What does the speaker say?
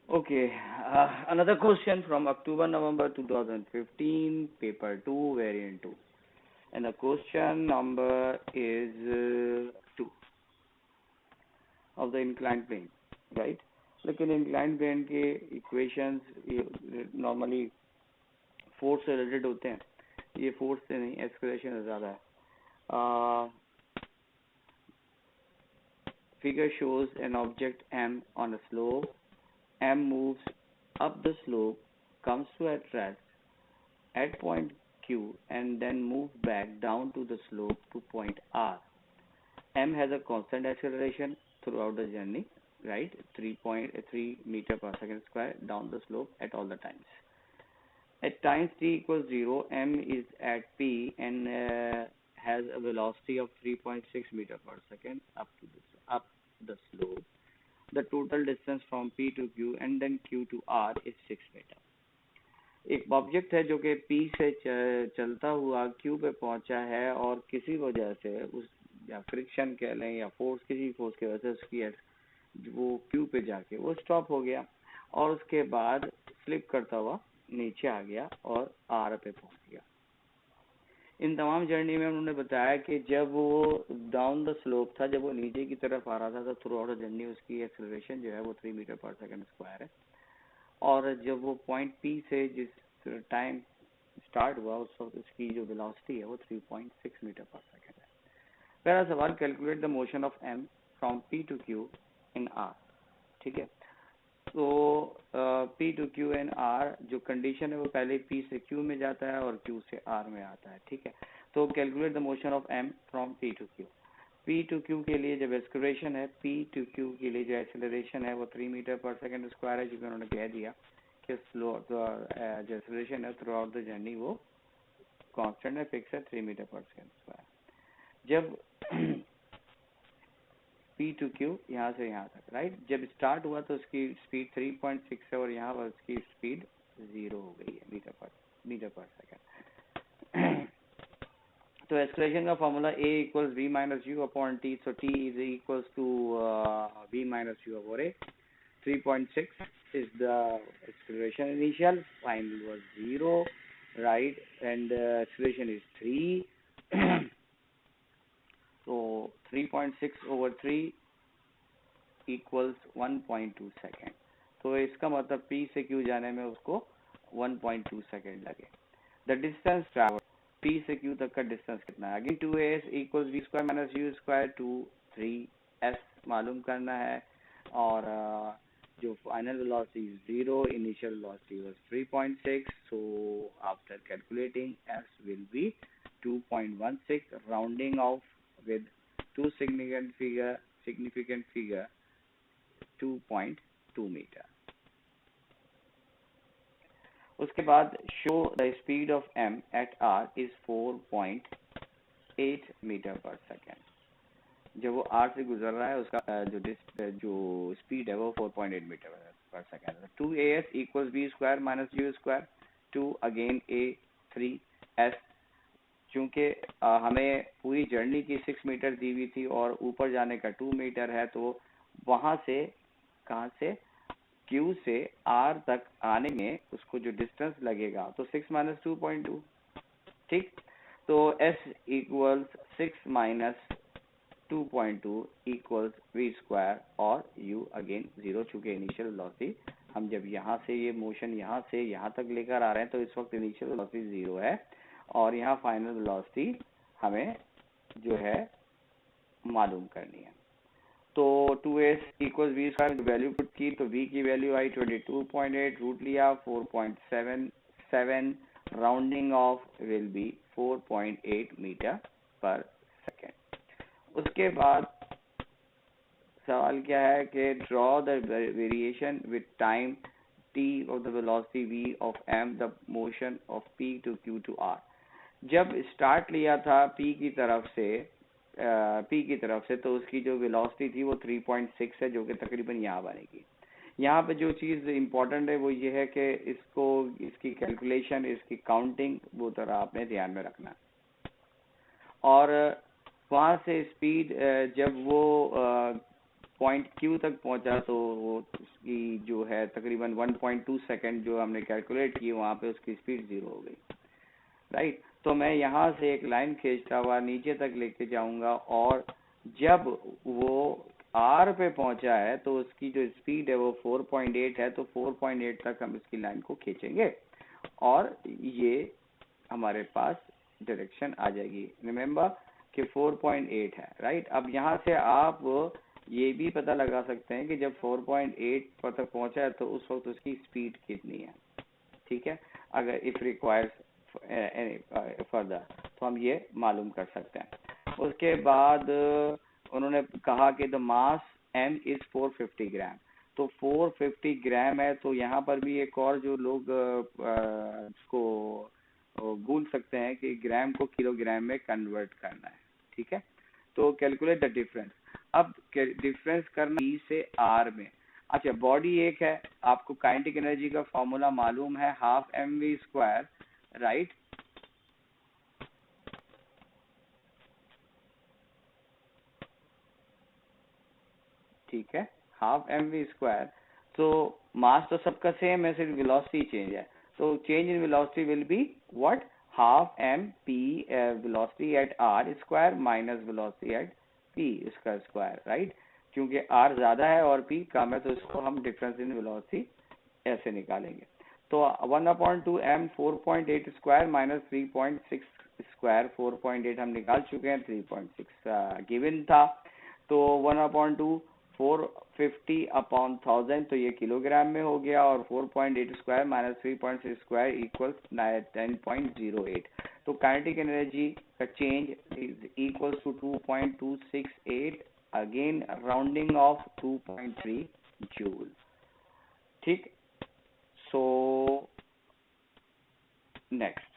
Okay, another question from October November 2015, paper 2, variant 2. And the question number is 2 of the inclined plane, right? लेकिन inclined plane के equations normally force से related होते हैं, ये force से नहीं, acceleration से ज़्यादा है. Figure shows an object M on a slope. M moves up the slope, comes to at rest at point Q, and then moves back down to the slope to point R. M has a constant acceleration throughout the journey, right? 3.3 meter per second square down the slope at all the times. At times t equals 0, M is at P and has a velocity of 3.6 meter per second up the slope. The total distance from P to Q and then Q to R is 6 meter. एक object है जो कि P से चलता हुआ Q पे पहुंचा है और किसी वजह से उस या फ्रिक्शन कह लें या फोर्स, किसी फोर्स की वजह से उसकी वो Q पे जाके वो स्टॉप हो गया और उसके बाद स्लिप करता हुआ नीचे आ गया और R पे पहुंच गया. इन तमाम जर्नी में उन्होंने बताया कि जब वो डाउन द स्लोप था, जब वो नीचे की तरफ आ रहा था, तो थ्रू आउट द जर्नी उसकी एक्सेलरेशन जो है वो 3 मीटर पर सेकंड स्क्वायर है. और जब वो पॉइंट पी से जिस टाइम स्टार्ट हुआ उस वक्त उसकी जो वेलोसिटी है वो 3.6 मीटर पर सेकंड है. पहला सवाल, calculate the motion of M from P to Q in R. ठीक है, तो P to Q in R जो कंडीशन है वो पहले पी से क्यू में जाता है और क्यू से आर में आता है. ठीक है, तो calculate the motion of M from P to Q. P to Q के लिए जब एक्सेलरेशन है, पी टू क्यू के लिए जो एक्सेलरेशन है वो 3 मीटर पर सेकंड स्क्वायर है, जो कि उन्होंने कह दिया कि स्लो जो एक्सेलरेशन है थ्रू आउट द जर्नी वो कांस्टेंट है, फिक्स है, 3 मीटर पर सेकंड स्क्वायर. जब P टू Q यहाँ से यहाँ तक, राइट, जब स्टार्ट हुआ तो उसकी स्पीड 3.6 है और यहाँ पर उसकी स्पीड 0 हो गई है मीटर पर सेकंड. तो एक्सप्रेशन का formula A equals V minus U upon T. So T is equals to V minus U upon A. 3.6 is the acceleration initial, final was 0, right, and acceleration is 3. So 3.6 over 3 equals 1.2 second. तो इसका मतलब P से Q जाने में उसको 1.2 second लगे. The distance travel P से Q तक का डिस्टेंस कितना है? Again 2as equals v square minus you square 2 3s मालूम करना है. और जो final velocity is 0, initial velocity was 3.6. So after calculating s will be 2.16, rounding off with two significant figure 2.2 meter. उसके बाद show the speed of m at r is 4.8 meter per second. जब वो r से गुजर रहा है उसका जो स्पीड है वो 4.8 मीटर पर second. 2as equals v square minus u square 2 again a 3s. चूंकि हमें पूरी जर्नी की 6 मीटर दी हुई थी और ऊपर जाने का 2 मीटर है, तो वहां से कहां से Q से R तक आने में उसको जो डिस्टेंस लगेगा तो 6 माइनस 2.2. ठीक, तो S equals 6 minus 2.2 equals v square और u अगेन 0. चूंकि इनिशियल वेलोसिटी हम जब यहाँ से ये मोशन यहाँ से यहाँ तक लेकर आ रहे हैं तो इस वक्त इनिशियल वेलोसिटी 0 है और यहाँ फाइनल वेलोसिटी हमें जो है मालूम करनी है. तो 2s equal v square value put की तो v की वैल्यू आई 22.8, रूट लिया 4.77, rounding off will be 4.8 metre पर सेकेंड. उसके बाद सवाल क्या है कि draw the variation with time t of the velocity v of m, the motion of p to q to r. जब स्टार्ट लिया था P की तरफ से तो उसकी जो वेलोसिटी थी वो 3.6 है, जो कि तकरीबन यहाँ बनेगी. यहाँ पे जो चीज़ इम्पोर्टेंट है वो ये है कि इसकी कैलकुलेशन, इसकी काउंटिंग वो तरह आपने ध्यान में रखना. और वहाँ से स्पीड जब वो पॉइंट क्यू तक पहुंचा तो वो उसकी जो है तकरीबन 1.2 सेकंड जो हमने कैलकुलेट की वहां पे उसकी स्पीड 0 हो गई, राइट। तो मैं यहाँ से एक लाइन खींचता हुआ नीचे तक लेके जाऊंगा और जब वो आर पे पहुंचा है तो उसकी जो स्पीड है वो 4.8 है, तो 4.8 तक हम इसकी लाइन को खींचेंगे और ये हमारे पास डायरेक्शन आ जाएगी। रिमेम्बर कि 4.8 है, राइट। अब यहाँ से आप ये भी पता लगा सकते हैं कि जब 4.8 पर तक पहुंचा है तो उस वक्त उसकी स्पीड कितनी है, ठीक है। अगर इफ रिक्वायर्स फर्दर तो हम ये मालूम कर सकते हैं। उसके बाद उन्होंने कहा कि द मास m इज 450 ग्राम, तो 450 ग्राम है, तो यहाँ पर भी एक और जो लोग इसको भूल सकते हैं कि ग्राम को किलोग्राम में कन्वर्ट करना है, ठीक है। तो कैलकुलेट द डिफरेंस। अब डिफरेंस करना E से R में। अच्छा, बॉडी एक है, आपको काइनेटिक एनर्जी का फॉर्मूला मालूम है, हाफ mv², राइट। ठीक है, हाफ mv²। तो मास तो सबका सेम है, सिर्फ वेलोसिटी चेंज है। तो change in velocity will be what, half m p velocity at r square minus velocity at p इसका स्क्वायर, राइट। क्योंकि r ज्यादा है और p कम है तो इसको हम डिफरेंस इन वेलोसिटी ऐसे निकालेंगे। तो 1/2 m 4.8 स्क्वायर माइनस 3.6 स्क्वायर, 4.8 हम निकाल चुके हैं, 3.6 गिवन था। तो 1/2 450/1000, तो ये किलोग्राम में हो गया, और 4.8 स्क्वायर माइनस 3.6 स्क्वायर इक्वल्स 10.08। तो काइनेटिक एनर्जी का change is equals to 2.268, again rounding off 2.3 joule, ठीक। So next